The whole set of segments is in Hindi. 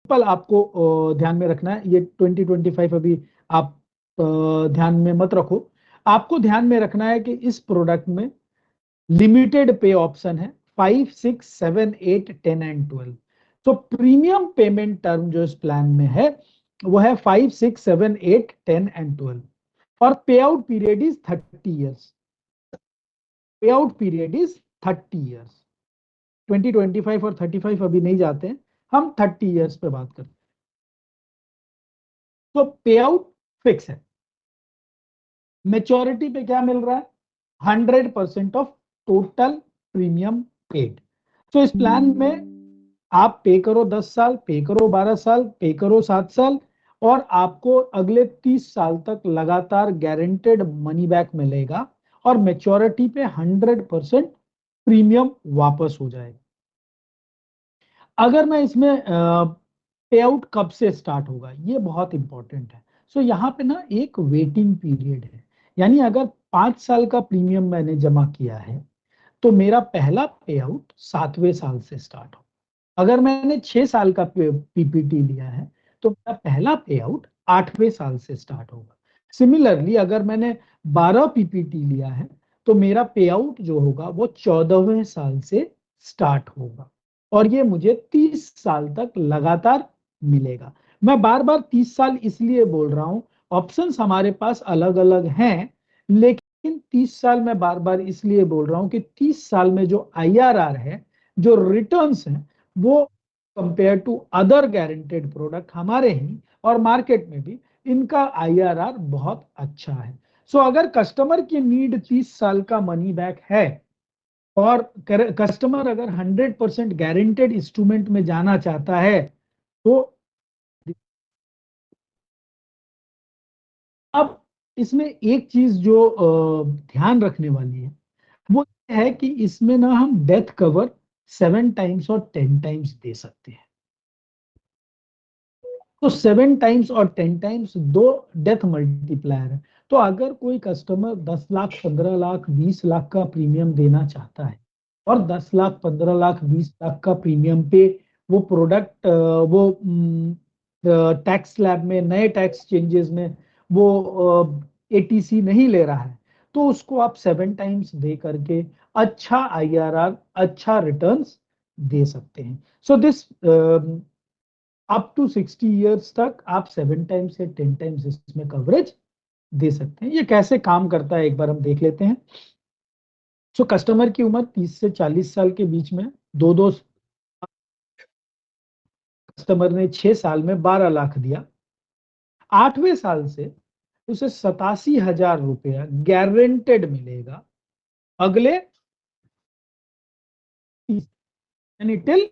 सिंपल आपको ध्यान में रखना है, ये 2025 अभी आप ध्यान में मत रखो। आपको ध्यान में रखना है कि इस प्रोडक्ट में लिमिटेड पे ऑप्शन है 5, 6, 7, 8, 10 एंड 12। तो प्रीमियम पेमेंट टर्म जो इस प्लान में है वो है 5, 6, 7, 8, 10 एंड 12, और पे आउट पीरियड इज 30 ईयर्स। पे आउट पीरियड इज 30 ईयर्स। 2025 और 35 अभी नहीं जाते हैं, हम 30 ईयर्स पे बात करते हैं। तो पे आउट फिक्स है। मेच्योरिटी पे क्या मिल रहा है? 100% ऑफ टोटल प्रीमियम पेड। तो इस प्लान में आप पे करो 10 साल, पे करो 12 साल, पे करो 7 साल, और आपको अगले 30 साल तक लगातार गारंटेड मनी बैक मिलेगा, और मेच्योरिटी पे 100% प्रीमियम वापस हो जाएगा। अगर मैं इसमें पे आउट कब से स्टार्ट होगा, ये बहुत इंपॉर्टेंट है। सो यहाँ पे ना एक वेटिंग पीरियड है, यानी अगर 5 साल का प्रीमियम मैंने जमा किया है तो मेरा पहला पे आउट 7वें साल से स्टार्ट हो। अगर मैंने 6 साल का पीपीटी लिया है तो मेरा पहला पे आउट 8वें साल से स्टार्ट होगा। सिमिलरली अगर मैंने 12 पीपीटी लिया है तो मेरा पे आउट जो होगा वो 14वें साल से स्टार्ट होगा, और ये मुझे 30 साल तक लगातार मिलेगा। मैं बार बार 30 साल इसलिए बोल रहा हूं, ऑप्शंस हमारे पास अलग अलग हैं, लेकिन 30 साल मैं बार बार इसलिए बोल रहा हूं कि 30 साल में जो आईआरआर है, जो रिटर्न्स हैं, वो compare to other guaranteed product हमारे ही और मार्केट में भी इनका आईआरआर बहुत अच्छा है। सो अगर कस्टमर की नीड 30 साल का मनी बैक है, और कस्टमर अगर 100% गारंटेड इंस्ट्रूमेंट में जाना चाहता है, तो अब इसमें एक चीज जो ध्यान रखने वाली है वो है कि इसमें ना हम डेथ कवर 7 टाइम्स और 10 टाइम्स दे सकते हैं। तो 7 टाइम्स और 10 टाइम्स दो डेथ मल्टीप्लायर है। तो अगर कोई कस्टमर 10 लाख, 15 लाख, 20 लाख का प्रीमियम देना चाहता है, और 10 लाख, 15 लाख, 20 लाख का प्रीमियम पे वो प्रोडक्ट वो टैक्स स्लैब में, नए टैक्स चेंजेस में वो एटीसी नहीं ले रहा है, तो उसको आप 7 टाइम्स दे करके अच्छा आईआरआर, अच्छा रिटर्न्स दे सकते हैं। So this up to 60 years तक आप 7 टाइम्स या 10 टाइम्स इसमें कवरेज दे सकते हैं। ये कैसे काम करता है एक बार हम देख लेते हैं। सो कस्टमर की उम्र 30 से 40 साल के बीच में, दो दो कस्टमर ने 6 साल में 12 लाख दिया, 8वें साल से उसे 87,000 रुपया गारंटेड मिलेगा अगले 30, यानी टिल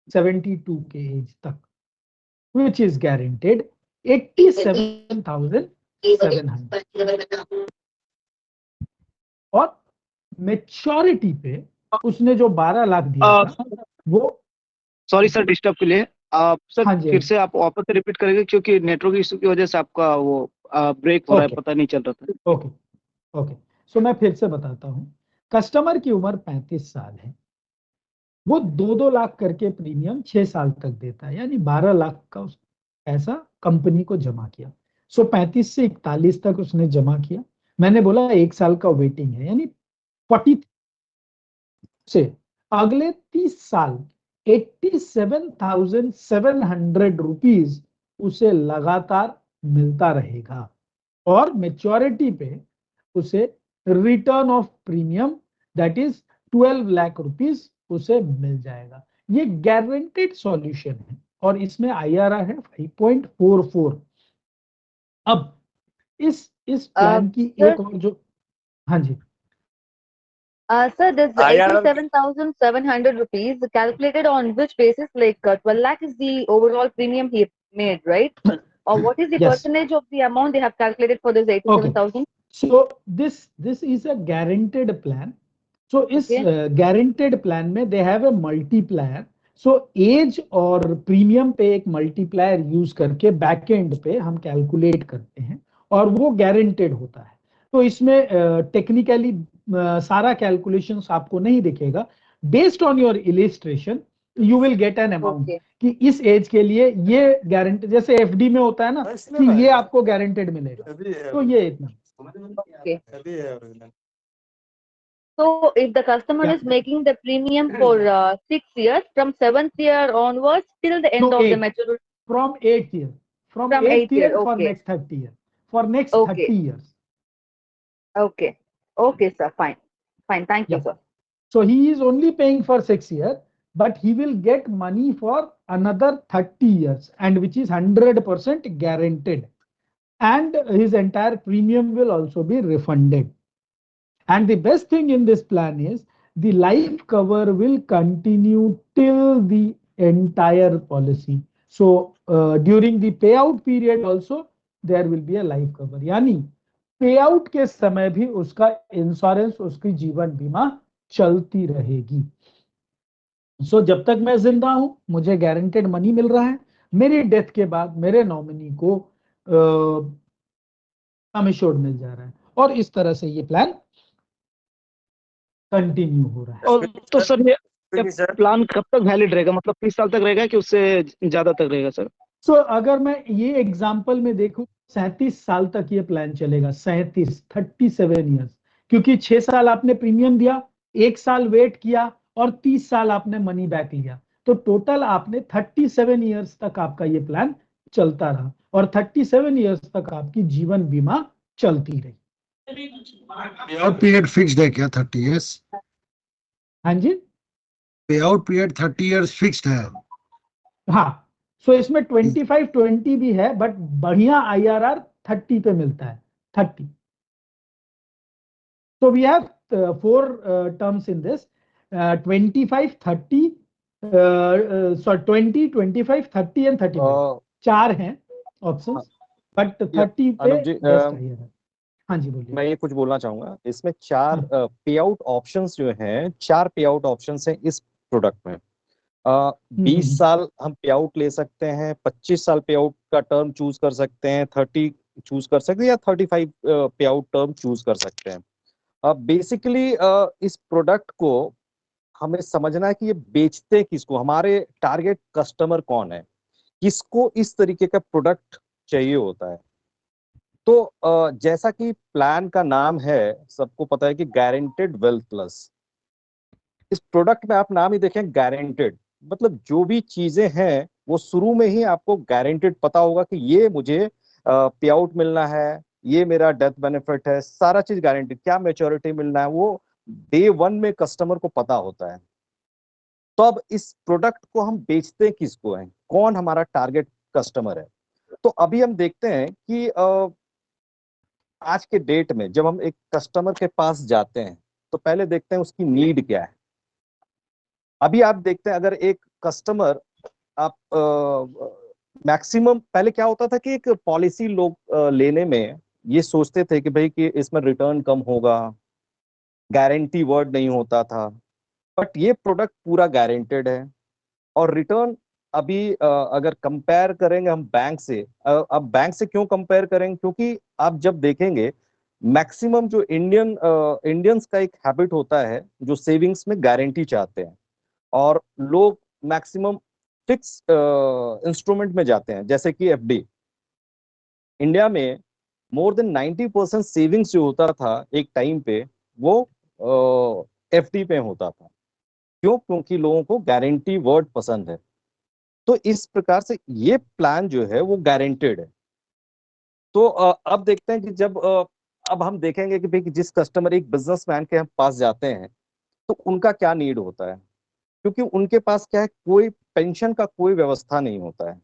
72 के एज तक, विच इज गारंटेड 87,700। और मेच्योरिटी पे उसने जो 12 लाख दिया था वो, सॉरी सर डिस्टर्ब के लिए। आप सर हाँ जी, फिर से आप वापस से रिपीट करेंगे, क्योंकि नेटवर्क इशू की वजह से आपका वो ब्रेक हो रहा है, ओके पता नहीं चल रहा था। Okay okay. सो मैं फिर से बताता हूं। कस्टमर की उम्र 35 साल है, वो 2-2 लाख करके प्रीमियम 6 साल तक देता है, यानी 12 लाख का पैसा कंपनी को जमा किया। सो 35 से 41 तक उसने जमा किया। मैंने बोला 1 साल का वेटिंग है, यानी 40 से अगले 30 साल 87,700 उसे लगातार मिलता रहेगा, और मेच्योरिटी पे उसे return of premium that is 12 lakh rupees उसे मिल जाएगा। ये गारंटेड सॉल्यूशन है, और इसमें आईआरआर है 5.44। अब इस प्लान की Sir, एक और जो, हाँ जी, sir, this IRR 87,700 rupees calculated on which basis? Like 12 lakh is the overall premium he made, right? Or what is the yes, percentage of the amount they have calculated for this okay. 87,000? So this is a guaranteed plan. So इस Okay. गारंटेड प्लान में they have a multiplier. So age और प्रीमियम पे एक मल्टीप्लायर यूज करके बैक एंड पे हम कैलकुलेट करते हैं, और वो गारंटेड होता है। तो इसमें टेक्निकली सारा कैलकुलेशंस आपको नहीं दिखेगा। Based on your illustration you will get an amount Okay. कि इस एज के लिए ये गारंटी, जैसे एफडी में होता है ना कि ये आपको गारंटेड मिलेगा, तो ये इतना। Okay. So if the customer Yeah. is making the premium for 6 years, from 7th year onwards till the end No, of the 8. maturity, From 8th year, from from 8th 8th year. year for Okay. next 30 years, for next Okay. 30 years. Okay. Okay, sir. Fine. Fine. Thank you, Yeah. sir. So he is only paying for 6 years, but he will get money for another 30 years, and which is 100% guaranteed. And his entire premium will also be refunded. And the best thing in this plan is the life cover will continue till the entire policy. So during the payout period also there will be a life cover. यानी पेआउट के समय भी उसका इंश्योरेंस, उसकी जीवन बीमा चलती रहेगी। सो जब तक मैं जिंदा हूं मुझे गारंटेड मनी मिल रहा है, मेरी डेथ के बाद मेरे नॉमिनी को सम एश्योर्ड मिल जा रहा है, और इस तरह से ये प्लान कंटिन्यू हो रहा है। और तो सर ये प्लान कब तक वैलिड रहेगा, मतलब 30 साल तक रहेगा कि उससे ज्यादा तक रहेगा सर? सो अगर मैं ये एग्जांपल में देखूं 37 साल तक ये प्लान चलेगा, 37 ईयर्स, क्योंकि 6 साल आपने प्रीमियम दिया, 1 साल वेट किया और 30 साल आपने मनी बैक लिया, तो टोटल आपने 37 ईयर्स तक आपका ये प्लान चलता रहा, और 37 ईयर्स तक आपकी जीवन बीमा चलती रही। पेआउट पीरियड फिक्स्ड है क्या 30 इयर्स? हाँ जी, पेआउट पीरियड 30 इयर्स फिक्स्ड है? हाँ। सो इसमें 25-20 भी है, बट बढ़िया IRR 30 पे मिलता है, 30। So we have 4 terms in this, 25, 30, sorry 20, 25, 30 and 35, 4 हैं ऑप्शंस, बट 30 पे अनुज जी, बेस्ट है। हाँ जी बोलिए। मैं ये कुछ बोलना चाहूंगा, इसमें 4 पेआउट ऑप्शंस जो हैं, 4 पेआउट ऑप्शंस हैं इस प्रोडक्ट में। 20 साल हम पेआउट ले सकते हैं, 25 साल पेआउट का टर्म चूज कर सकते हैं, 30 चूज कर सकते हैं, या 35 पेआउट टर्म चूज कर सकते हैं। बेसिकली इस प्रोडक्ट को हमें समझना है कि ये बेचते किसको, हमारे टारगेट कस्टमर कौन है, किसको इस तरीके का प्रोडक्ट चाहिए होता है। तो जैसा कि प्लान का नाम है, सबको पता है कि गारंटेड वेल्थ प्लस। इस प्रोडक्ट में आप नाम ही देखें, गारंटेड, मतलब जो भी चीजें हैं वो शुरू में ही आपको गारंटेड पता होगा कि ये मुझे पे आउट मिलना है, ये मेरा डेथ बेनिफिट है, सारा चीज गारंटेड। क्या मैच्योरिटी मिलना है वो डे 1 में कस्टमर को पता होता है। तो अब इस प्रोडक्ट को हम बेचते किसको हैं, कौन हमारा टारगेट कस्टमर है। तो अभी हम देखते हैं कि आज के डेट में जब हम एक कस्टमर के पास जाते हैं तो पहले देखते हैं उसकी नीड क्या है। अभी आप देखते हैं अगर एक कस्टमर, आप मैक्सिमम पहले क्या होता था कि एक पॉलिसी लोग लेने में ये सोचते थे कि भाई कि इसमें रिटर्न कम होगा, गारंटी वर्ड नहीं होता था, बट ये प्रोडक्ट पूरा गारंटेड है। और रिटर्न अभी अगर कंपेयर करेंगे हम बैंक से, अब बैंक से क्यों कंपेयर करेंगे, क्योंकि आप जब देखेंगे मैक्सिमम जो इंडियंस का एक हैबिट होता है जो सेविंग्स में गारंटी चाहते हैं, और लोग मैक्सिमम फिक्स इंस्ट्रूमेंट में जाते हैं, जैसे कि एफडी। इंडिया में मोर देन 90% सेविंग्स जो होता था एक टाइम पे, वो एफडी पे होता था। क्यों? क्योंकि लोगों को गारंटी वर्ड पसंद है। तो इस प्रकार से ये प्लान जो है वो गारंटेड है। तो अब देखते हैं कि जब अब हम देखेंगे कि भाई जिस कस्टमर, एक बिजनेसमैन के हम पास जाते हैं तो उनका क्या नीड होता है, क्योंकि उनके पास क्या है, कोई पेंशन का कोई व्यवस्था नहीं होता है।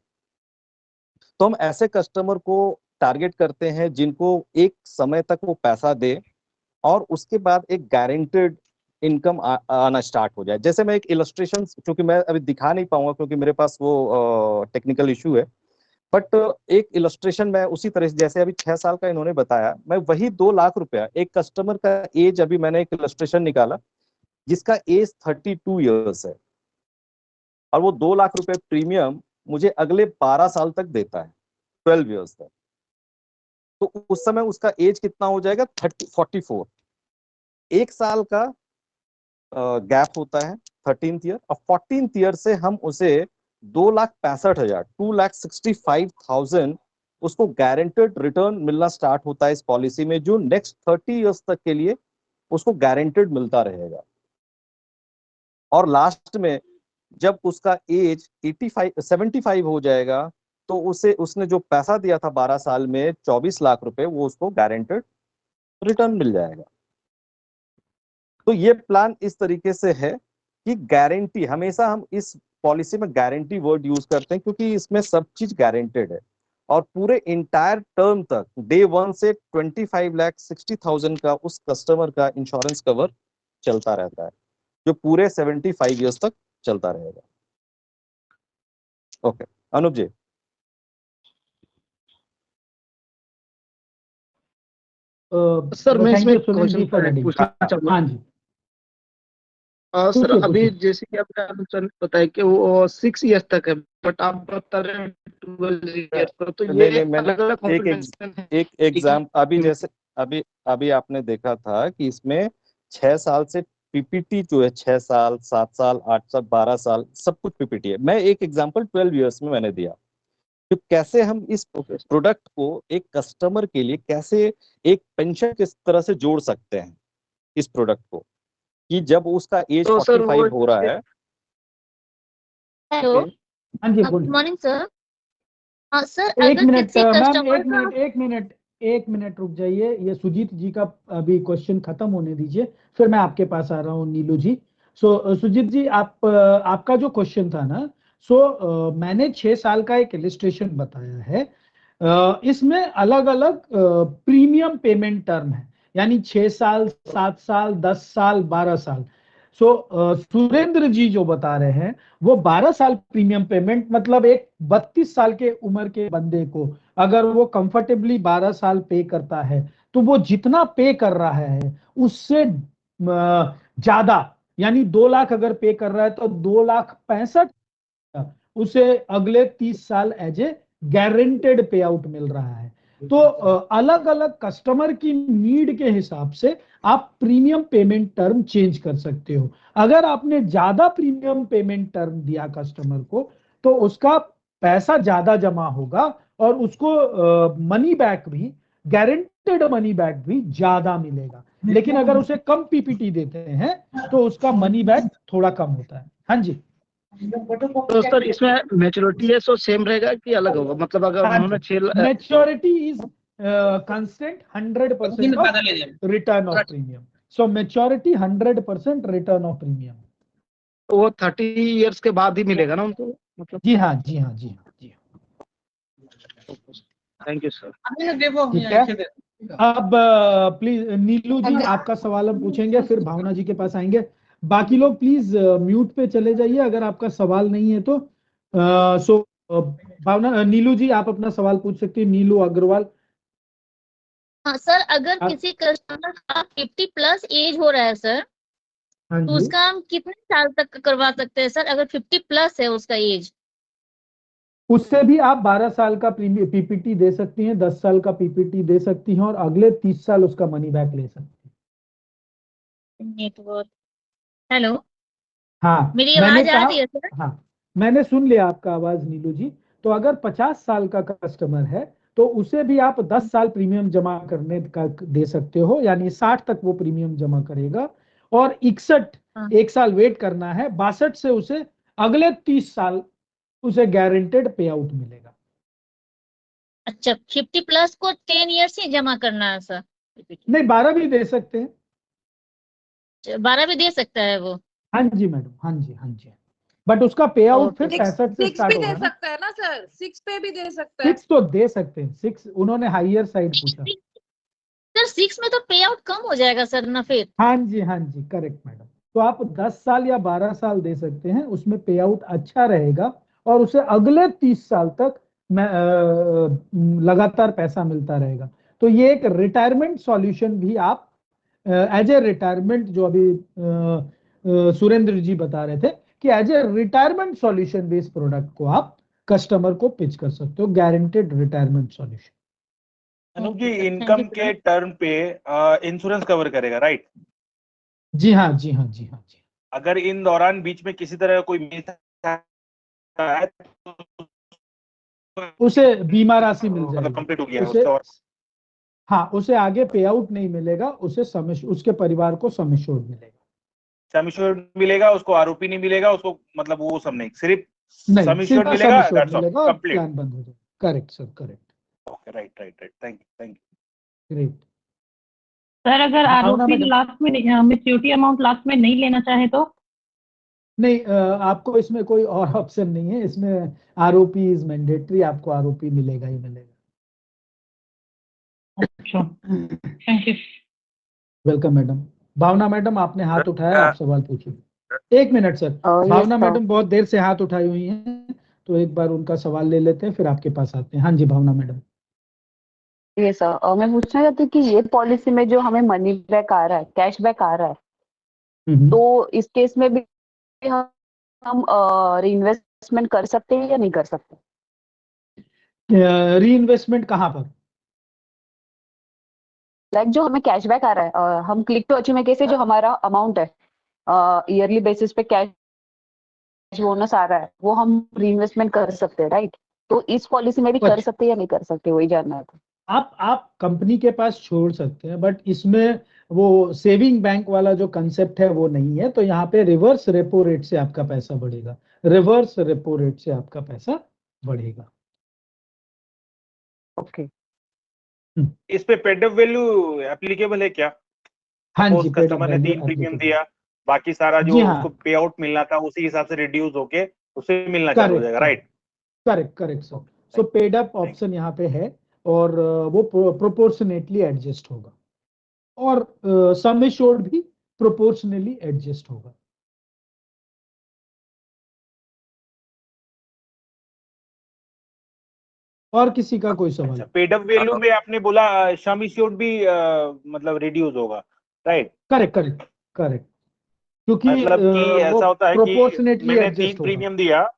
तो हम ऐसे कस्टमर को टारगेट करते हैं जिनको एक समय तक वो पैसा दे और उसके बाद एक गारंटेड इनकम आना स्टार्ट हो जाए। जैसे मैं एक इलस्ट्रेशन, क्योंकि मैं अभी दिखा नहीं पाऊंगा क्योंकि मेरे पास वो टेक्निकल इशू है, बट एक इलस्ट्रेशन में उसी तरह से, जैसे अभी 6 साल का इन्होंने बताया, मैं वही 2 लाख रुपया, एक कस्टमर का एज, अभी मैंने एक इलस्ट्रेशन निकाला जिसका एज 32 ईयर्स है, और वो 2 लाख रुपए प्रीमियम मुझे अगले 12 साल तक देता है, 12 ईयर्स तक। तो उस समय उसका एज कितना हो जाएगा, 44। 1 साल का गैप होता है, 13th ईयर, और 14th ईयर से हम उसे 2,65,000 2,65,000 उसको गारंटेड रिटर्न मिलना स्टार्ट होता है इस पॉलिसी में, जो नेक्स्ट 30 इयर्स तक के लिए उसको गारंटेड मिलता रहेगा। और लास्ट में जब उसका एज 75 हो जाएगा तो उसे उसने जो पैसा दिया था 12 साल में 24 लाख रुपए, वो उसको गारंटेड रिटर्न मिल जाएगा। तो ये प्लान इस तरीके से है कि गारंटी, हमेशा हम इस पॉलिसी में गारंटी वर्ड यूज करते हैं क्योंकि इसमें सब चीज गारंटेड है, और पूरे इंटायर टर्म तक डे 1 से 25,60,000 का उस कस्टमर का इंश्योरेंस कवर चलता रहता है, जो पूरे 75 इयर्स तक चलता रहेगा। ओके अनुप जी। सर मैं थैंक इसमें you Sunil ji for adding. पूछना चाहूंगा। हाँ जी सर पूछिए, अभी पूछिए। जैसे कि आपने सर बताया कि वो 6 इयर्स तक है, बट आप बता रहे हैं 12 इयर्स का, तो नहीं ये मैंने अलग अलग एक कॉम्बिनेशन है। एक एग्जाम अभी जैसे अभी आपने देखा था कि इसमें 6 साल से पीपीटी जो है, 6 साल 7 साल 8 साल 12 साल सब कुछ पीपीटी है। मैं एक एग्जांपल 12 इयर्स में मैंने दिया कि कैसे हम इस प्रोडक्ट को एक कस्टमर के लिए कैसे एक पेंशन किस तरह से जोड़ सकते हैं इस प्रोडक्ट को, कि जब उसका एज तो सर 45 हो रहा है। हेलो, हाँ जी गुड बोलिए। Morning sir. हाँ सर, एक अगर मिनट किसी मैम, कस्टमर का एक मिनट रुक जाइए। ये सुजीत जी का अभी क्वेश्चन खत्म होने दीजिए, फिर मैं आपके पास आ रहा हूँ नीलू जी। सुजीत जी, आपका जो क्वेश्चन था ना, मैंने 6 साल का एक इलिस्ट्रेशन बताया है। इसमें अलग अलग प्रीमियम पेमेंट टर्म है, यानी 6 साल 7 साल 10 साल 12 साल। सुरेंद्र जी जो बता रहे हैं वो 12 साल प्रीमियम पेमेंट, मतलब एक 32 साल के उम्र के बंदे को अगर वो कंफर्टेबली 12 साल पे करता है तो वो जितना पे कर रहा है उससे ज्यादा, यानी 2 लाख अगर पे कर रहा है तो 2,65,000 उसे अगले 30 साल एज ए गारंटेड पे आउट मिल रहा है। तो अलग अलग कस्टमर की नीड के हिसाब से आप प्रीमियम पेमेंट टर्म चेंज कर सकते हो। अगर आपने ज्यादा प्रीमियम पेमेंट टर्म दिया कस्टमर को तो उसका पैसा ज्यादा जमा होगा और उसको मनी बैक भी, गारंटेड मनी बैक भी ज्यादा मिलेगा। लेकिन अगर उसे कम पीपीटी देते हैं तो उसका मनी बैक थोड़ा कम होता है। हाँ जी। तो सर इसमें मैच्योरिटी है सो सेम रहेगा कि अलग होगा, मतलब अगर उन्होंने 6 maturity is constant 100% of return of premium. So maturity 100% return of premium. तो वो 30 इयर्स के बाद ही मिलेगा ना उनको, मतलब। जी हाँ जी हाँ जी हाँ जी हाँ। Thank you sir. ठीक है, अब प्लीज नीलू जी आपका सवाल हम पूछेंगे, फिर भावना जी के पास आएंगे। बाकी लोग प्लीज म्यूट पे चले जाइए अगर आपका सवाल नहीं है तो। भावना, नीलू जी आप अपना सवाल पूछ सकती हैं। नीलू अग्रवाल। हाँ सर, अगर आप- किसी कस्टमर का 50+ एज हो रहा है सर, हाँ तो जी, उसका हम कितने साल तक करवा सकते हैं सर, अगर 50+ है उसका एज? उससे भी आप 12 साल का पीपीटी दे सकती हैं, 10 साल का पीपीटी दे सकती हैं और अगले 30 साल उसका मनी बैक ले सकती हैं। नेटवर्क। हेलो, हाँ मेरी मैंने आवाज आ कहा, रही है सर? हाँ मैंने सुन लिया आपका आवाज नीलू जी। तो अगर 50 साल का कस्टमर है तो उसे भी आप 10 साल प्रीमियम जमा करने का दे सकते हो, यानी 60 तक वो प्रीमियम जमा करेगा और 61 हाँ। 1 साल वेट करना है, 62 से उसे अगले 30 साल उसे गारंटेड पे आउट मिलेगा। अच्छा, 50+ को 10 ईयर्स ही जमा करना है सर? नहीं 12 भी दे सकते हैं। 12 भी दे सकता है वो? हाँ जी मैडम, हाँ जी हाँ जी। बट उसका पे आउट फिर ओके। 65 से 6 स्टार्ट भी दे होगा ना। सकता है ना सर, 6 पे भी दे सकता है। 6 तो दे सकते हैं, 6 उन्होंने हायर साइड पूछा। सर 6 में तो पे आउट कम हो जाएगा सर ना फिर? हाँ जी करेक्ट मैडम। तो आप 10 साल या 12 साल दे सकते हैं, उसमें पे आउट अच्छा रहेगा और उसे अगले 30 साल तक लगातार पैसा मिलता रहेगा। तो ये एक रिटायरमेंट सॉल्यूशन भी आप एज ए रिटायरमेंट, जो अभी सुरेंद्र जी बता रहे थे कि एज ए रिटायरमेंट सॉल्यूशन भी इस प्रोडक्ट को आप कस्टमर को पिच कर सकते हो, guaranteed retirement solution. Anup ji, Okay, sir. Income Thank you, के sir. टर्म पे इंश्योरेंस कवर करेगा, राइट? जी हाँ जी हाँ जी हाँ जी। अगर इन दौरान बीच में किसी तरह का कोई मिस है तो उसे बीमा राशि मिल मतलब जाएगी, कंप्लीट हो गया उसे, उसका और हाँ उसे आगे पे आउट नहीं मिलेगा, उसे उसके परिवार को सम एश्योर्ड मिलेगा। सम एश्योर्ड मिलेगा, उसको आरोपी नहीं मिलेगा, उसको मतलब वो सब नहीं, सिर्फ नहीं, सम एश्योर्ड सीधा सम मिलेगा, एश्योर्ड दैट्स ऑल, मिलेगा और कंप्लीट। प्लान बंद हो जाएगा। Correct sir, correct, okay, right right right, thank you. Great. Sir अगर भावना आरोपी मैडम, लास्ट में मेच्योरिटी अमाउंट लास्ट में नहीं लेना चाहे तो? नहीं आपको इसमें कोई और ऑप्शन नहीं है, इसमें आरओपी इज मैंडेटरी, आपको आरओपी मिलेगा ही मिलेगा। अच्छा, thank you. Welcome madam. Bhavna madam आपने हाथ उठाया, आप सवाल पूछिए। एक मिनट सर, भावना मैडम बहुत देर से हाथ उठाई हुई हैं, तो एक बार उनका सवाल ले लेते हैं, फिर आपके पास आते हैं। हाँ जी भावना मैडम। ये सर मैं पूछना चाहती हूँ कि ये पॉलिसी में जो हमें मनी बैक आ रहा है, कैश बैक आ रहा है, तो इस केस में भी हम रीइन्वेस्टमेंट कर सकते हैं या नहीं कर सकते? री इन्वेस्टमेंट कहाँ पर? लाइक जो हमें कैश बैक आ रहा है, हम क्लिक टू अचीव में कैसे जो हमारा अमाउंट है ईयरली बेसिस पे कैश बोनस आ रहा है, वो हम रीइन्वेस्टमेंट कर सकते हैं, राइट? तो इस पॉलिसी में भी कर सकते हैं या नहीं कर सकते, वही जानना था। आप कंपनी के पास छोड़ सकते हैं, बट इसमें वो सेविंग बैंक वाला जो कंसेप्ट है वो नहीं है। तो यहाँ पे रिवर्स रेपो रेट से आपका पैसा बढ़ेगा, रिवर्स रेपो रेट से आपका पैसा बढ़ेगा। ओके, इस पे पेड अप वैल्यू एप्लीकेबल है क्या? हाँ सपोज जी, पेड अप कस्टमर ने वैल्यू 3 प्रीमियम एप्लीकेबल। दिया, बाकी सारा जो जी हाँ, उसको पे आउट मिलना था उसी हिसाब से रिड्यूस होके उसे मिलना चालू हो जाएगा, right? Correct correct sir. So paid up option यहाँ पे है, और वो प्रोपोर्शनेटली एडजस्ट होगा, और सम एश्योर्ड भी प्रोपोर्शनली एडजस्ट होगा। और किसी का कोई सवाल? अच्छा, पेड अप वैल्यू में आपने बोला सम एश्योर्ड भी मतलब रिड्यूस होगा, राइट? करेक्ट करेक्ट करेक्ट, क्योंकि मतलब कि वो ऐसा होता है कि प्रोपोर्शनेटली मैंने 3 एडजस्ट होगा। प्रीमियम दिया,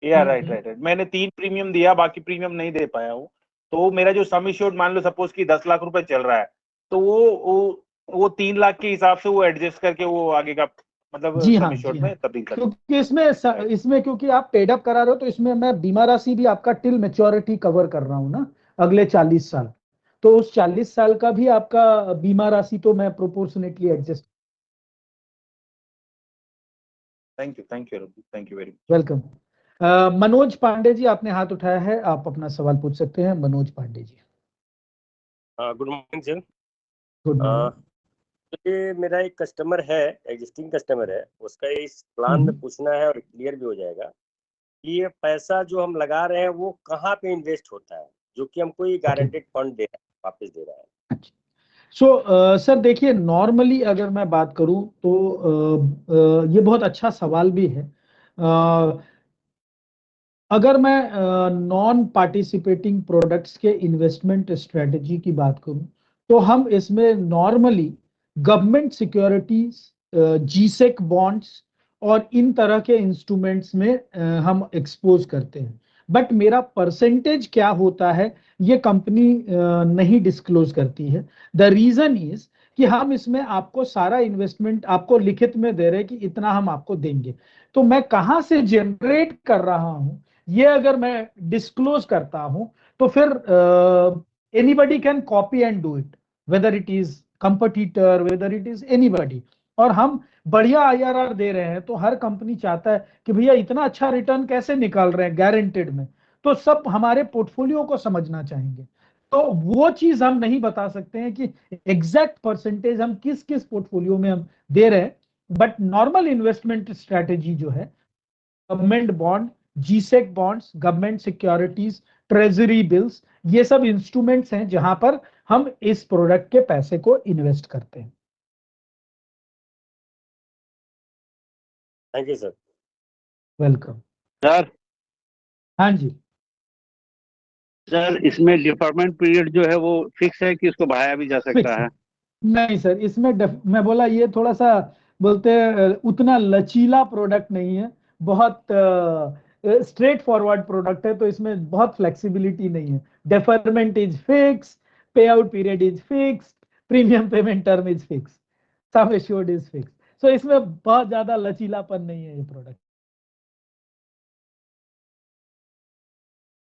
या राइट राइट राइट, मैंने 3 प्रीमियम दिया, बाकी प्रीमियम नहीं दे पाया हूँ, तो मेरा जो सम एश्योर्ड मान लो सपोज कि 10 लाख रुपए चल रहा है, तो वो 3 लाख के हिसाब से वो एडजस्ट करके वो आगे का मतलब जी सम हाँ, एश्योर्ड जी हाँ, में तब्दील कर। क्योंकि इसमें क्योंकि आप पेड अप करा रहे हो, तो इसमें मैं बीमा राशि भी आपका टिल मैच्योरिटी कवर कर रहा हूँ ना, अगले 40 साल। तो उस 40 साल का भी आपका बीमा राशि तो मैं proportionately adjust. Thank you Ravi, thank you very much. Welcome. Manoj Pandey ji आपने हाथ उठाया है, आप अपना सवाल पूछ सकते हैं। Manoj Pandey ji. Good morning sir. Good morning. ये मेरा एक कस्टमर है, एग्जिस्टिंग कस्टमर है, उसका इस प्लान में पूछना है और क्लियर भी हो जाएगा कि ये पैसा जो हम लगा रहे हैं वो कहाँ पे इन्वेस्ट होता है, जो कि हमको ये गारंटेड फंड दे रहा है, वापस दे रहा है। सो सर देखिए, नॉर्मली अगर मैं बात करूं तो ये बहुत अच्छा सवाल भी है। अगर मैं नॉन पार्टिसिपेटिंग प्रोडक्ट्स के इन्वेस्टमेंट स्ट्रेटजी की बात करूं, तो हम इसमें normally government securities, G-sec bonds और इन तरह के इंस्ट्रूमेंट्स में हम एक्सपोज करते हैं। बट मेरा परसेंटेज क्या होता है ये कंपनी नहीं डिस्क्लोज करती है। द रीजन इज कि हम इसमें आपको सारा इन्वेस्टमेंट आपको लिखित में दे रहे हैं कि इतना हम आपको देंगे। तो मैं कहां से जनरेट कर रहा हूं ये अगर मैं डिस्क्लोज करता हूं, तो फिर anybody can copy and do it, whether it is competitor, whether it is anybody. और हम बढ़िया आईआरआर दे रहे हैं, तो हर कंपनी चाहता है कि भैया इतना अच्छा रिटर्न कैसे निकाल रहे हैं गारंटेड में, तो सब हमारे पोर्टफोलियो को समझना चाहेंगे। तो वो चीज हम नहीं बता सकते हैं कि एग्जैक्ट परसेंटेज हम किस किस पोर्टफोलियो में हम दे रहे हैं। बट नॉर्मल इन्वेस्टमेंट स्ट्रेटेजी जो है, government bond, G-sec bonds, government securities, treasury bills, ये सब इंस्ट्रूमेंट्स हैं जहां पर हम इस प्रोडक्ट के पैसे को इन्वेस्ट करते हैं। Thank you sir. Welcome sir. हाँ जी सर, इसमें डिफर्मेंट पीरियड जो है वो फिक्स है कि उसको बढ़ाया भी जा सकता है? नहीं सर, इसमें मैं बोला ये थोड़ा सा बोलते हैं उतना लचीला प्रोडक्ट नहीं है, बहुत स्ट्रेट फॉरवर्ड प्रोडक्ट है, तो इसमें बहुत फ्लेक्सिबिलिटी नहीं है। Deferment is fix, pay out period is fix, premium payment term is fix, sum assured is fix. So इसमें बहुत ज्यादा लचीलापन नहीं है ये प्रोडक्ट।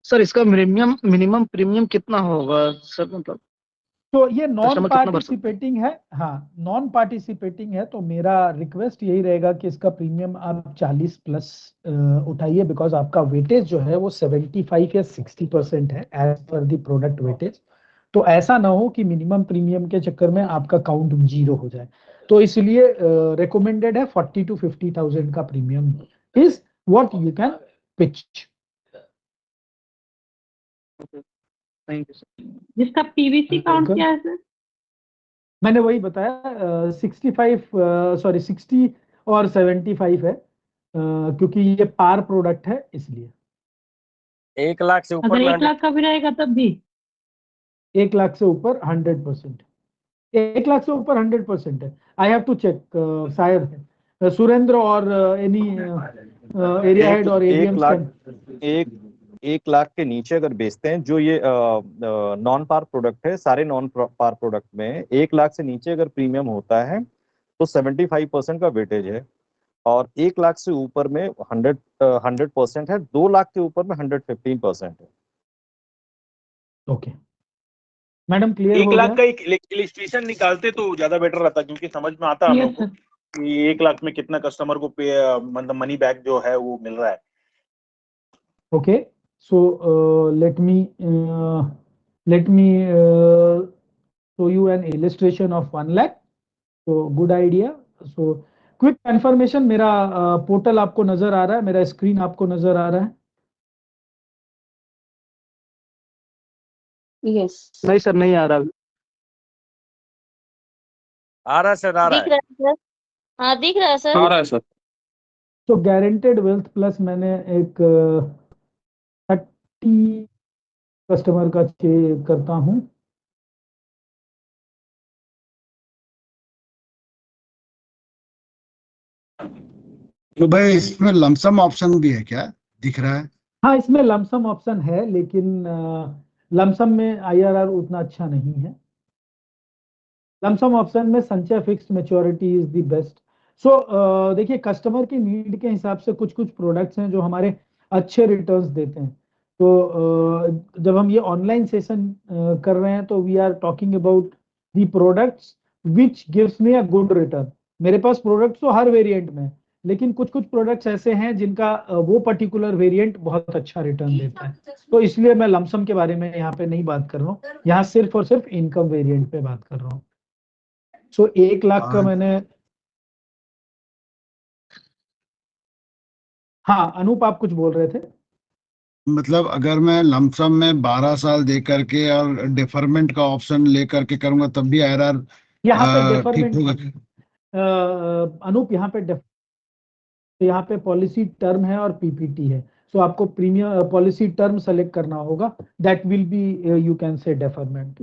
सर इसका मिनिमम प्रीमियम कितना होगा सर, मतलब तो ये नॉन कस्टमर कितना भर सकता है? पार्टिसिपेटिंग है, हाँ नॉन पार्टिसिपेटिंग है, तो मेरा रिक्वेस्ट यही रहेगा कि इसका प्रीमियम आप 40 प्लस उठाइए, बिकॉज आपका वेटेज जो है वो 75 या 60% है as per the product weightage. तो ऐसा ना हो कि मिनिमम प्रीमियम के चक्कर में आपका काउंट 0 हो जाए, तो इसलिए रिकमेंडेड है 40 to 50,000 का premium is what you can pitch. Thank you sir. जिसका पीवीसी काउंट क्या है सर? मैंने वही बताया 60 और 75 है, क्योंकि ये पार प्रोडक्ट है इसलिए। 1 लाख से ऊपर अगर में 1 लाख का भी रहेगा तब भी? 1 लाख से ऊपर 100%, 1 लाख से ऊपर 100% है। आई हैव टू चेक शायद सुरेंद्र और एनी एरिया हेड और एडीएम एक लाख के नीचे अगर बेचते हैं, जो ये नॉन पार प्रोडक्ट है, सारे नॉन पार प्रोडक्ट में 1 लाख से नीचे अगर प्रीमियम होता है तो 75% का वेटेज है, और 1 लाख से ऊपर में 100% है, 2 लाख के ऊपर में 115% है। ओके मैडम, क्लियर 1 हो लाख गया? का एक इलिस्ट्रेशन निकालते तो ज्यादा बेटर रहता, क्योंकि समझ में आता हम लोग को कि 1 लाख में कितना कस्टमर को पे मतलब मनी बैक जो है वो मिल रहा है। Okay, so let me show you an illustration of 1 lakh. So good idea. So quick confirmation, मेरा पोर्टल आपको नजर आ रहा है, मेरा स्क्रीन आपको नजर आ रहा है? यस नहीं सर, नहीं आ रहा। आ रहा है सर, आ रहा दिख है। रहा है सर, हाँ दिख रहा है सर। आ रहा है सर। तो गारंटेड वेल्थ प्लस मैंने एक 30 कस्टमर का चेक करता हूं। तो भाई इसमें लमसम ऑप्शन भी है क्या, दिख रहा है? हाँ इसमें लमसम ऑप्शन है, लेकिन लमसम में आईआरआर उतना अच्छा नहीं है। लमसम ऑप्शन में Sanchay fixed maturity is the best. So देखिए, कस्टमर की नीड के हिसाब से कुछ कुछ प्रोडक्ट्स हैं जो हमारे अच्छे रिटर्न्स देते हैं। तो जब हम ये ऑनलाइन सेशन कर रहे हैं तो we are talking about the products which gives me a good return. मेरे पास प्रोडक्ट्स तो हर वेरिएंट में, लेकिन कुछ कुछ प्रोडक्ट्स ऐसे हैं जिनका वो पर्टिकुलर वेरिएंट बहुत अच्छा रिटर्न देता है। तो इसलिए मैं लमसम के बारे में यहाँ पे नहीं बात कर रहा हूँ, यहाँ सिर्फ और सिर्फ इनकम वेरिएंट पे बात कर रहा हूँ। सो 1 लाख का मैंने, हाँ अनूप आप कुछ बोल रहे थे? मतलब अगर मैं लमसम में 12 साल दे करके और डिफरमेंट का ऑप्शन ले करके करूंगा तब भी आईआरआर यहाँ पे ठीक होगा? अनूप यहाँ पे पॉलिसी टर्म है और पीपीटी है। सो आपको प्रीमियम पॉलिसी टर्म सेलेक्ट करना होगा, that will be you can say deferment.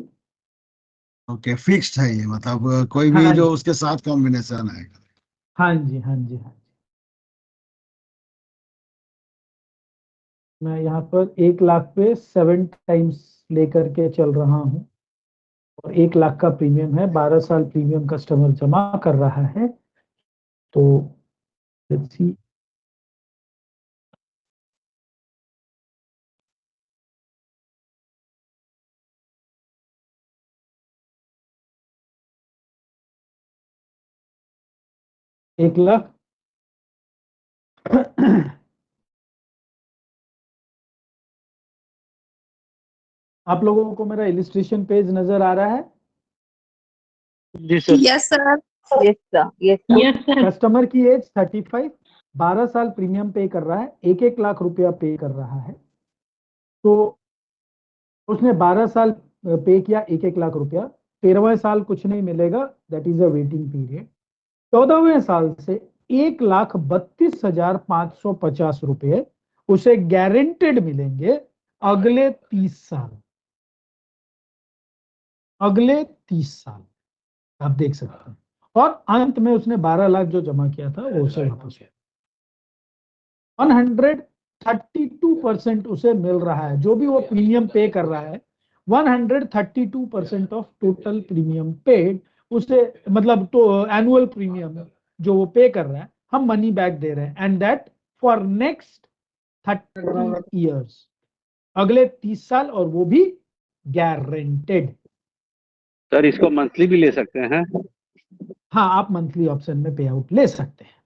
Okay, fixed है ये, मतलब कोई भी हाँ जो जी, उसके साथ कॉम्बिनेशन आएगा। हाँ जी, हाँ जी, हाँ जी। मैं यहाँ पर 1 लाख पे 7 टाइम्स लेकर के चल रहा हूँ, और 1 लाख का प्रीमियम है, 12 साल प्रीमियम कस्टमर जमा कर रहा है। तो लेट्स सी, एक लाख आप लोगों को मेरा इलिस्ट्रेशन पेज नजर आ रहा है? जी sir. Yes sir. Yes sir, yes sir. Yes sir. Customer की एज 35, 12 साल प्रीमियम पे कर रहा है, 1-1 लाख रुपया पे कर रहा है। तो उसने 12 साल पे किया, 1-1 लाख रुपया। 13वें साल कुछ नहीं मिलेगा, that is a waiting period. 14वें साल से 1,32,550 रुपये उसे गारंटेड मिलेंगे अगले 30 साल। अगले 30 साल आप देख सकते हैं, और अंत में उसने 12 लाख जो जमा किया था वो उसे वापस 132% उसे मिल रहा है। जो भी वो प्रीमियम पे कर रहा है, 132% ऑफ टोटल प्रीमियम पेड उसे, मतलब तो एनुअल प्रीमियम जो वो पे कर रहा है, हम मनी बैक दे रहे हैं, and that for next 30 years, अगले 30 साल, और वो भी गारंटेड। सर इसको मंथली भी ले सकते हैं? हाँ, आप मंथली ऑप्शन में पे आउट ले सकते हैं।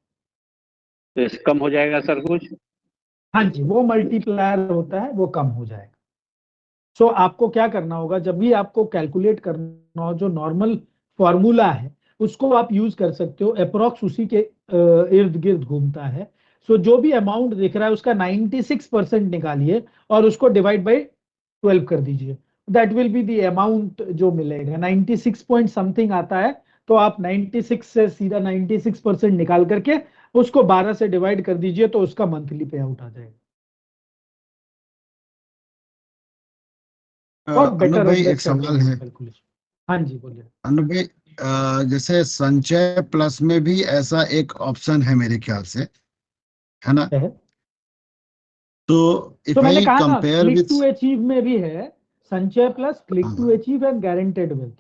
तो इससे कम हो जाएगा सर कुछ? हाँ जी, वो मल्टीप्लायर होता है, वो कम हो जाएगा। सो आपको क्या करना होगा, जब भी आपको कैलकुलेट करना हो, जो नॉर्मल फॉर्मूला है उसको आप यूज कर सकते हो, अप्रोक्स उसी के इर्द गिर्द घूमता है। सो जो भी अमाउंट दिख रहा है उसका 96% निकालिए और उसको डिवाइड बाई 12 कर दीजिए, that will be the amount जो मिलेगा। 96 पॉइंट समथिंग आता है, तो आप 96 से सीधा 96% निकाल करके उसको 12 से डिवाइड कर दीजिए, तो उसका मंथली पे आउट आ जाएगा। और अनुप बेटर भाई एक सवाल है। कैलकुलेशन। हाँ जी, बोलिए। अनुप भाई, जैसे संचय प्लस में भी ऐसा एक ऑप्शन है मेरे ख्याल से, है ना? तो इफ तो मैंने आई कहा ना, compare click with, to achieve में भी है Sanchay plus, click to achieve and guaranteed wealth,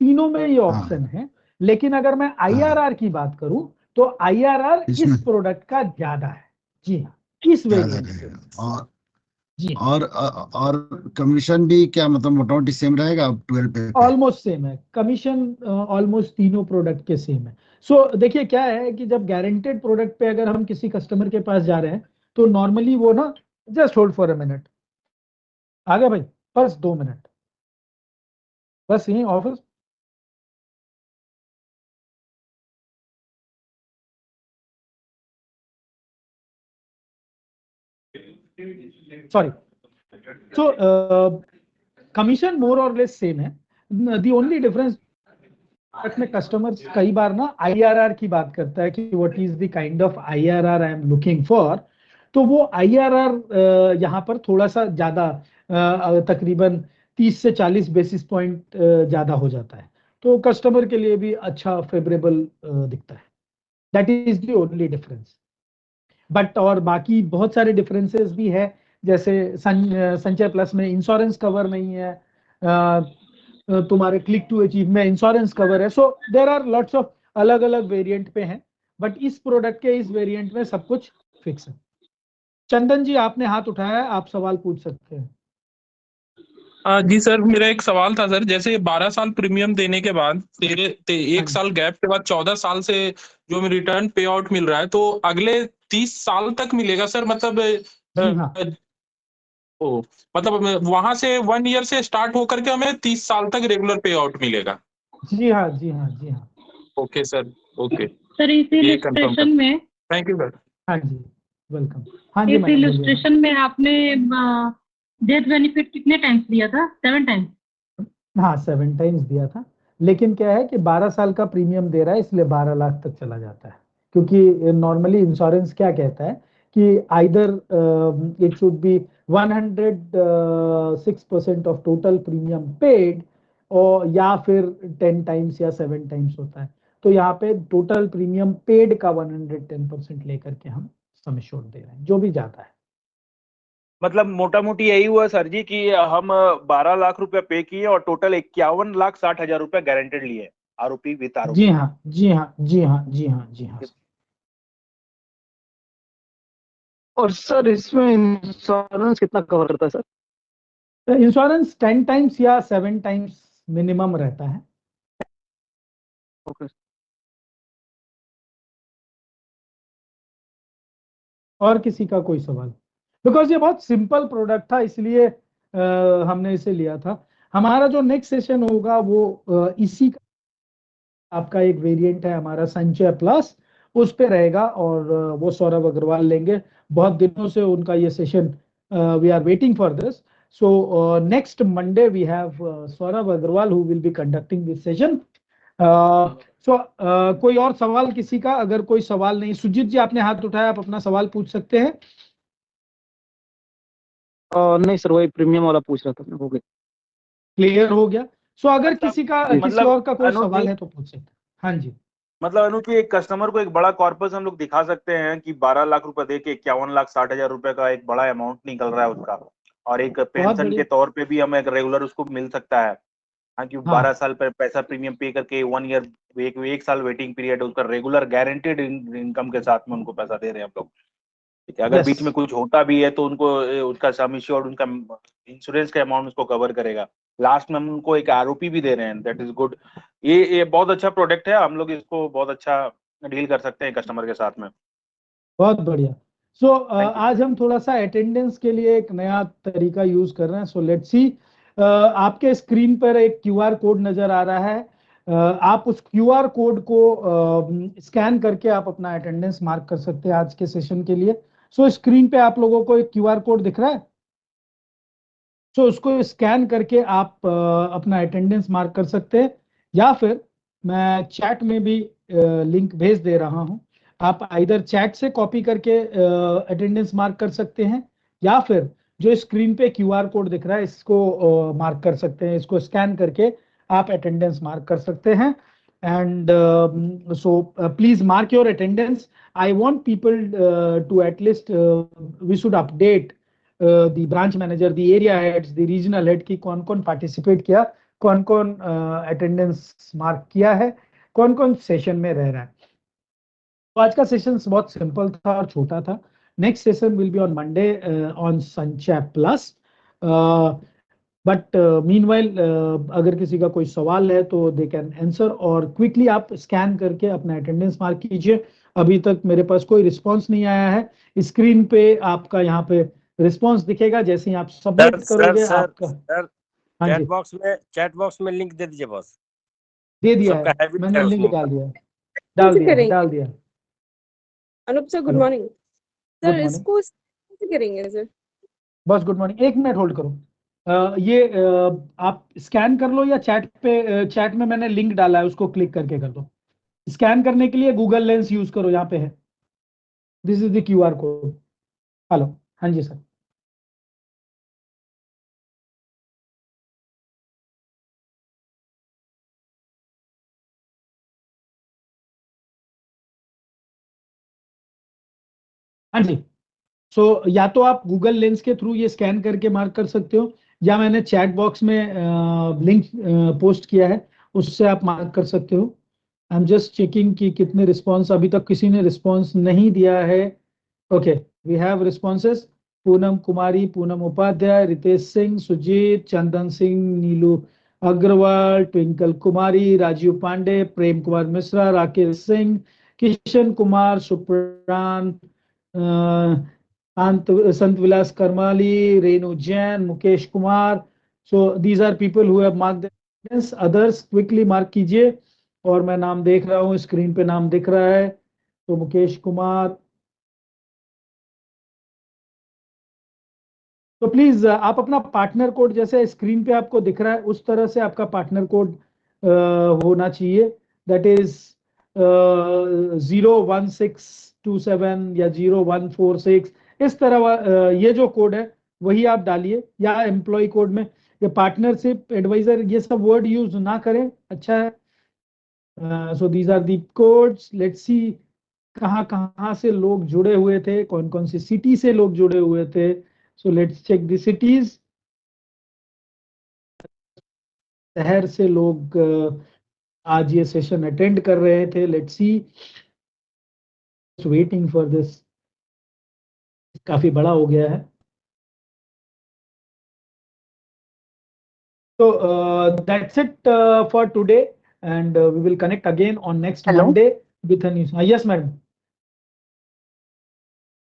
तीनों में ये ऑप्शन है। लेकिन अगर मैं आईआरआर की बात करूं तो आईआरआर इसमें इस प्रोडक्ट का ज्यादा है। जी हाँ, इस ज्यादा वेरिएंट रहेगा। पे। और जी, और कमीशन भी क्या मतलब मोटामोटी सेम रहेगा 12 पे? ऑलमोस्ट सेम है कमीशन, ऑलमोस्ट तीनों प्रोडक्ट के सेम है। सो देखिए क्या है कि जब गारंटेड प्रोडक्ट पे अगर हम किसी कस्टमर के पास जा रहे हैं तो नॉर्मली वो ना, just hold for a minute, आ गया भाई, बस 2 मिनट, बस यही office. Sorry. So commission more or less same है। दी ओनली डिफरेंस में कस्टमर्स कई बार ना आईआरआर की बात करता है कि what is the kind of IRR I am looking for, तो वो आईआरआर यहाँ पर थोड़ा सा ज्यादा, तकरीबन 30 से 40 बेसिस पॉइंट ज्यादा हो जाता है, तो कस्टमर के लिए भी अच्छा फेवरेबल दिखता है। That is the only difference. But और बाकी बहुत सारे डिफरेंसेस भी है, जैसे संचय प्लस में इंश्योरेंस कवर नहीं है, तुम्हारे क्लिक टू अचीव में इंश्योरेंस कवर है। So there are lots of अलग अलग वेरिएंट पे हैं, बट इस प्रोडक्ट के इस वेरिएंट में सब कुछ फिक्स है। चंदन जी, आपने हाथ उठाया है, आप सवाल पूछ सकते हैं। जी सर, मेरा एक सवाल था सर, जैसे 12 साल प्रीमियम देने के बाद एक साल गैप के बाद 14 साल से जो रिटर्न पे आउट मिल रहा है, तो अगले 30 साल तक मिलेगा सर? मतलब जी हाँ, ओ, मतलब वहां से 1 ईयर से स्टार्ट होकर के हमें 30 साल तक रेगुलर पे आउट मिलेगा? जी हाँ, जी हाँ, जी हाँ। ओके सर, ओके, सर इस ये कंफर्म कर। इलस्ट्रेशन में, थैंक यू सर। हाँ जी, वेलकम। हाँ जी इस मैडम, बोलिए। इलस्ट्रेशन में आपने डेथ बेनिफिट कितने टाइम्स दिया था? 7 टाइम्स? हाँ, 7 टाइम्स दिया था, लेकिन क्या है कि 12 साल का प्रीमियम दे रहा है, इसलिए 12 लाख तक चला जाता है। क्योंकि नॉर्मली इंश्योरेंस क्या कहता है कि either it should be 106% of total premium paid, और या फिर 10 टाइम्स या 7 टाइम्स होता है। तो यहाँ पे टोटल प्रीमियम पेड का 110% लेकर के हम सम एश्योर्ड दे रहे हैं, जो भी जाता है। मतलब मोटा मोटी यही हुआ सर जी कि हम 12 लाख रुपया पे किए और टोटल 51,60,000 रुपया गारंटेड लिए, आरोपी विद जी आरोपी। हाँ, जी हाँ, जी हाँ, जी हाँ, जी हाँ। और सर इसमें इंश्योरेंस कितना कवर करता है सर? इंश्योरेंस 10 टाइम्स या 7 टाइम्स मिनिमम रहता है। ओके। और किसी का कोई सवाल? बिकॉज ये बहुत सिंपल प्रोडक्ट था, इसलिए हमने इसे लिया था। हमारा जो नेक्स्ट सेशन होगा वो इसी का, आपका एक वेरिएंट है हमारा संचय प्लस, उस पे रहेगा, और वो सौरभ अग्रवाल लेंगे। बहुत दिनों से उनका ये session, we are waiting for this. So next Monday we have Saurabh Agarwal who will be conducting this session. सो कोई और सवाल किसी का? अगर कोई सवाल नहीं, सुजीत जी आपने हाथ उठाया, आप अपना सवाल पूछ सकते हैं। नहीं सर, वही प्रीमियम वाला पूछ रहा था मैं, हो गया। क्लियर हो गया? सो अगर किसी का, किसी मतलब और का कोई अनुज सवाल जी, है तो पूछ सकते हैं। हाँ जी। मतलब अनुज जी, एक कस्टमर को एक बड़ा कॉर्पस हम लोग दिखा सकते हैं कि 12 लाख रुपए दे के 51,60,000 रुपए का एक बड़ा अमाउंट निकल रहा है उसका, और एक बहुत पेंशन के बढ़िया। तौर पे भी हमें एक रेगुलर उसको मिल सकता है। हाँ, कि हाँ 12 साल पर पैसा प्रीमियम पे करके 1 ईयर एक साल वेटिंग पीरियड, उसका रेगुलर गारंटेड इनकम के साथ में उनको पैसा दे रहे हैं हम लोग। ठीक है, अगर बीच में कुछ होता भी है तो उनको उसका सम इश्योर्ड, उनका इंश्योरेंस का अमाउंट उसको कवर करेगा। लास्ट में हम उनको एक आरओपी भी दे रहे हैं, दैट इज गुड। ये बहुत अच्छा प्रोडक्ट है, हम लोग इसको बहुत अच्छा डील कर सकते हैं कस्टमर के साथ में। बहुत बढ़िया। सो आज हम थोड़ा सा अटेंडेंस के लिए एक नया तरीका यूज कर रहे हैं। सो लेट्स सी, आपके स्क्रीन पर एक क्यूआर कोड नजर आ रहा है। आप उस क्यूआर कोड को स्कैन करके आप अपना अटेंडेंस मार्क कर सकते हैं आज के सेशन के लिए। सो स्क्रीन पे आप लोगों को एक क्यूआर कोड दिख रहा है। सो उसको स्कैन करके आप अपना अटेंडेंस मार्क कर सकते हैं, या फिर मैं चैट में भी लिंक भेज दे रहा हूं। आप इधर चैट से कॉपी करके अटेंडेंस मार्क कर सकते हैं, या फिर जो स्क्रीन पे क्यूआर कोड दिख रहा है इसको मार्क कर सकते हैं। इसको स्कैन करके आप अटेंडेंस मार्क कर सकते हैं। And so please mark your attendance. I want people to at least we should update the branch manager, the area heads, the regional head की कौन कौन पार्टिसिपेट किया, कौन कौन अटेंडेंस मार्क किया है, कौन कौन सेशन में रह रहा है। तो आज का सेशन बहुत सिंपल था और छोटा था। Next session will be on Monday on संचय प्लस। बट मीनवाइल अगर किसी का कोई सवाल है तो दे कैन आंसर, और क्विकली आप स्कैन करके अपना अटेंडेंस मार्क कीजिए। अभी तक मेरे पास कोई रिस्पांस नहीं आया है। स्क्रीन पे आपका यहाँ पे रिस्पांस दिखेगा, जैसे ही आप सबमिट करोगे आपका। हाँ जी, चैट बॉक्स में लिंक दे दीजिए बॉस। दे दिया है, मैंने लिंक डाल दिया। Anoop sir good hello, morning. Good sir morning इसको कैसे करेंगे सर? बस। गुड मॉर्निंग, 1 मिनट होल्ड करो। ये आप स्कैन कर लो, या चैट में मैंने लिंक डाला है, उसको क्लिक करके कर दो। स्कैन करने के लिए गूगल लेंस यूज करो, यहाँ पे है। This is the QR code. Hello, हाँ जी सर। हाँ जी। सो या तो आप गूगल लेंस के थ्रू ये स्कैन करके मार्क कर सकते हो, या मैंने चैट बॉक्स में लिंक पोस्ट किया है, उससे आप मार्क कर सकते हो। आई एम जस्ट चेकिंग कि कितने रिस्पॉन्स, अभी तक किसी ने रिस्पॉन्स नहीं दिया है। Okay, we have responses. Poonam Kumari, Poonam Upadhyay, Ritesh Singh, Sujit, Chandan Singh, Neelu Agarwal, Twinkle Kumari, Rajiv Pandey, Prem Kumar Mishra, Rakesh Singh, Kishan Kumar, Supran, Sant Vilas Karmali, Renu Jain, Mukesh Kumar. So these are people who have marked the attendance. Others quickly mark कीजिए। और मैं नाम देख रहा हूँ, स्क्रीन पे नाम दिख रहा है। तो मुकेश कुमार, तो प्लीज आप अपना पार्टनर कोड, जैसे स्क्रीन पे आपको दिख रहा है उस तरह से आपका पार्टनर कोड होना चाहिए। दैट इज 01627 या 0146, इस तरह ये जो कोड है वही आप डालिए, या एम्प्लॉय कोड में, या पार्टनरशिप एडवाइजर, ये सब वर्ड यूज ना करें, अच्छा है। So these are the codes. Let's see कहाँ कहाँ से लोग जुड़े हुए थे, कौन कौन सी सिटी से लोग जुड़े हुए थे। So let's check the cities. शहर से लोग आज ये सेशन अटेंड कर रहे थे। Let's see, waiting for this, काफी बड़ा हो गया है। So that's it for today, and we will connect again on next Monday with a new. Yes, madam.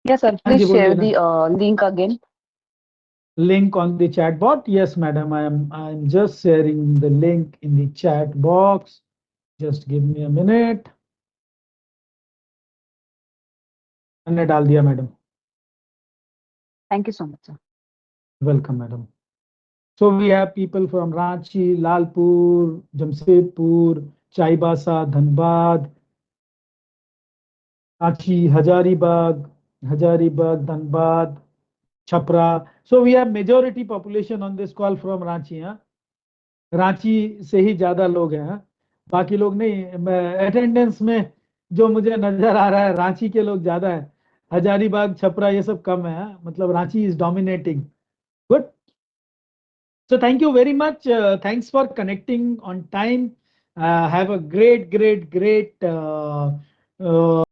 Yes, sir. Please share the link again. Link on the chat bot. Yes, madam. I'm just sharing the link in the chat box. Just give me a minute. मैंने डाल दिया madam. Thank you so much, sir. Welcome, madam. So we have people from Ranchi, Lalpur, Jamshedpur, Chaibasa, Dhanbad, Ranchi, Hazaribagh, Dhanbad, Chhapra. So we have majority population on this call from Ranchi. हाँ, रांची से ही ज्यादा लोग हैं, बाकी लोग नहीं। अटेंडेंस में जो मुझे नजर आ रहा है रांची के लोग ज्यादा है, हजारीबाग, छपरा ये सब कम है। मतलब Ranchi is dominating. Good. So thank you very much. Thanks for connecting on time. Have a great